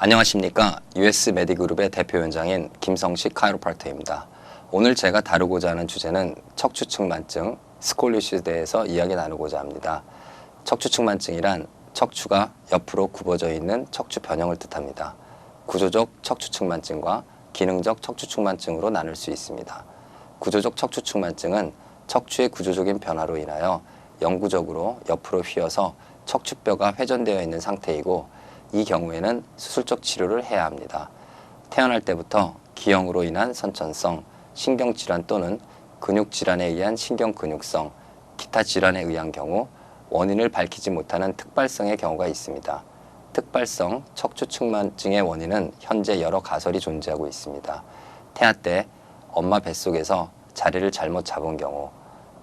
안녕하십니까. US 메디그룹의 대표위원장인 김성식 카이로프랙터입니다. 오늘 제가 다루고자 하는 주제는 척추측만증, 스콜리오시스에 대해서 이야기 나누고자 합니다. 척추측만증이란 척추가 옆으로 굽어져 있는 척추 변형을 뜻합니다. 구조적 척추측만증과 기능적 척추측만증으로 나눌 수 있습니다. 구조적 척추측만증은 척추의 구조적인 변화로 인하여 영구적으로 옆으로 휘어서 척추뼈가 회전되어 있는 상태이고, 이 경우에는 수술적 치료를 해야 합니다. 태어날 때부터 기형으로 인한 선천성, 신경질환 또는 근육질환에 의한 신경근육성, 기타 질환에 의한 경우 원인을 밝히지 못하는 특발성의 경우가 있습니다. 특발성 척추측만증의 원인은 현재 여러 가설이 존재하고 있습니다. 태아 때 엄마 뱃속에서 자리를 잘못 잡은 경우,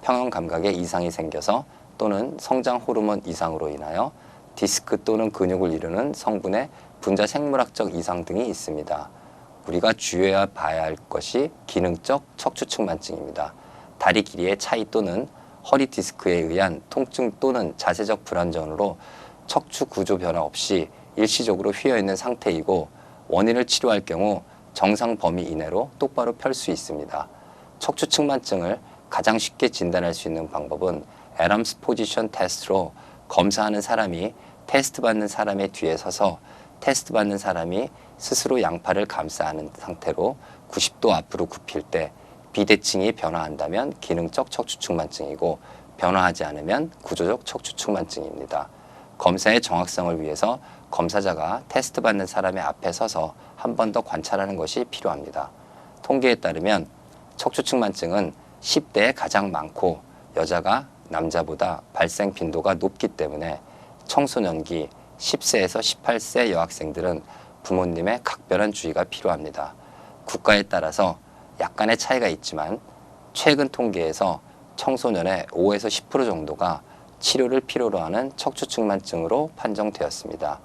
평형 감각에 이상이 생겨서 또는 성장 호르몬 이상으로 인하여 디스크 또는 근육을 이루는 성분의 분자 생물학적 이상 등이 있습니다. 우리가 주의해야 봐야 할 것이 기능적 척추측만증입니다. 다리 길이의 차이 또는 허리 디스크에 의한 통증 또는 자세적 불안전으로 척추 구조 변화 없이 일시적으로 휘어있는 상태이고, 원인을 치료할 경우 정상 범위 이내로 똑바로 펼 수 있습니다. 척추측만증을 가장 쉽게 진단할 수 있는 방법은 애덤스 포지션 테스트로 검사하는 사람이 테스트 받는 사람의 뒤에 서서 테스트 받는 사람이 스스로 양팔을 감싸 안은 상태로 90도 앞으로 굽힐 때 비대칭이 변화한다면 기능적 척추측만증이고, 변화하지 않으면 구조적 척추측만증입니다. 검사의 정확성을 위해서 검사자가 테스트 받는 사람의 앞에 서서 한 번 더 관찰하는 것이 필요합니다. 통계에 따르면 척추측만증은 10대에 가장 많고 여자가 남자보다 발생 빈도가 높기 때문에 청소년기 10세에서 18세 여학생들은 부모님의 각별한 주의가 필요합니다. 국가에 따라서 약간의 차이가 있지만 최근 통계에서 청소년의 5에서 10% 정도가 치료를 필요로 하는 척추측만증으로 판정되었습니다.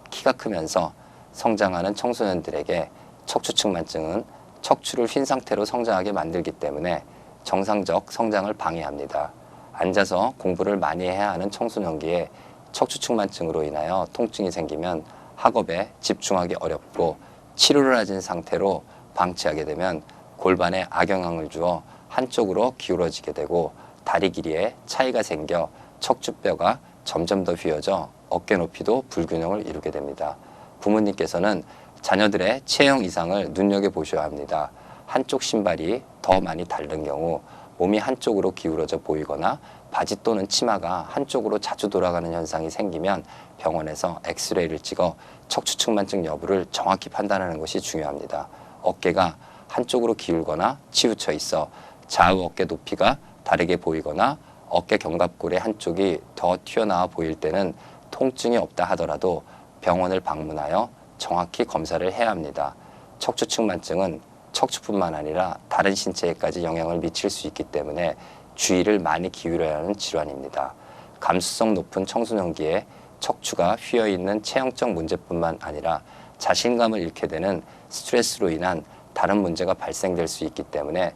키가 크면서 성장하는 청소년들에게 척추측만증은 척추를 휜 상태로 성장하게 만들기 때문에 정상적 성장을 방해합니다. 앉아서 공부를 많이 해야 하는 청소년기에 척추측만증으로 인하여 통증이 생기면 학업에 집중하기 어렵고, 치료를 하진 상태로 방치하게 되면 골반에 악영향을 주어 한쪽으로 기울어지게 되고, 다리 길이에 차이가 생겨 척추뼈가 점점 더 휘어져 어깨 높이도 불균형을 이루게 됩니다. 부모님께서는 자녀들의 체형 이상을 눈여겨보셔야 합니다. 한쪽 신발이 더 많이 닳는 경우, 몸이 한쪽으로 기울어져 보이거나 바지 또는 치마가 한쪽으로 자주 돌아가는 현상이 생기면 병원에서 엑스레이를 찍어 척추측만증 여부를 정확히 판단하는 것이 중요합니다. 어깨가 한쪽으로 기울거나 치우쳐 있어 좌우 어깨 높이가 다르게 보이거나 어깨 견갑골의 한쪽이 더 튀어나와 보일 때는 통증이 없다 하더라도 병원을 방문하여 정확히 검사를 해야 합니다. 척추측만증은 척추뿐만 아니라 다른 신체에까지 영향을 미칠 수 있기 때문에 주의를 많이 기울여야 하는 질환입니다. 감수성 높은 청소년기에 척추가 휘어있는 체형적 문제뿐만 아니라 자신감을 잃게 되는 스트레스로 인한 다른 문제가 발생될 수 있기 때문에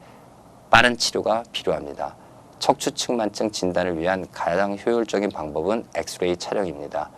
빠른 치료가 필요합니다. 척추측만증 진단을 위한 가장 효율적인 방법은 엑스레이 촬영입니다.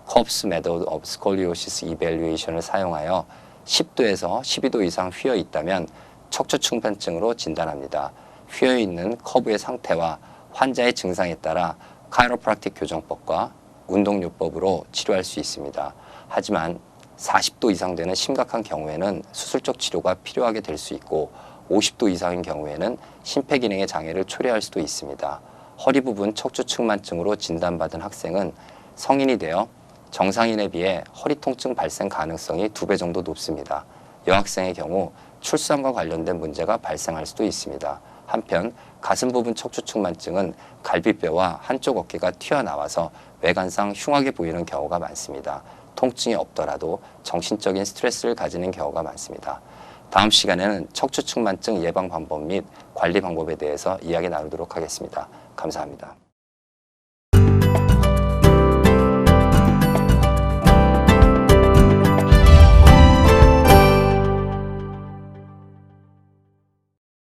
Kopp's Method of Scoliosis Evaluation을 사용하여 10도에서 12도 이상 휘어 있다면 척추측만증으로 진단합니다. 휘어 있는 커브의 상태와 환자의 증상에 따라 카이로프랙틱 교정법과 운동요법으로 치료할 수 있습니다. 하지만 40도 이상 되는 심각한 경우에는 수술적 치료가 필요하게 될 수 있고, 50도 이상인 경우에는 심폐기능의 장애를 초래할 수도 있습니다. 허리 부분 척추측만증으로 진단받은 학생은 성인이 되어 정상인에 비해 허리 통증 발생 가능성이 2배 정도 높습니다. 여학생의 경우 출산과 관련된 문제가 발생할 수도 있습니다. 한편 가슴 부분 척추측만증은 갈비뼈와 한쪽 어깨가 튀어나와서 외관상 흉하게 보이는 경우가 많습니다. 통증이 없더라도 정신적인 스트레스를 가지는 경우가 많습니다. 다음 시간에는 척추측만증 예방 방법 및 관리 방법에 대해서 이야기 나누도록 하겠습니다. 감사합니다.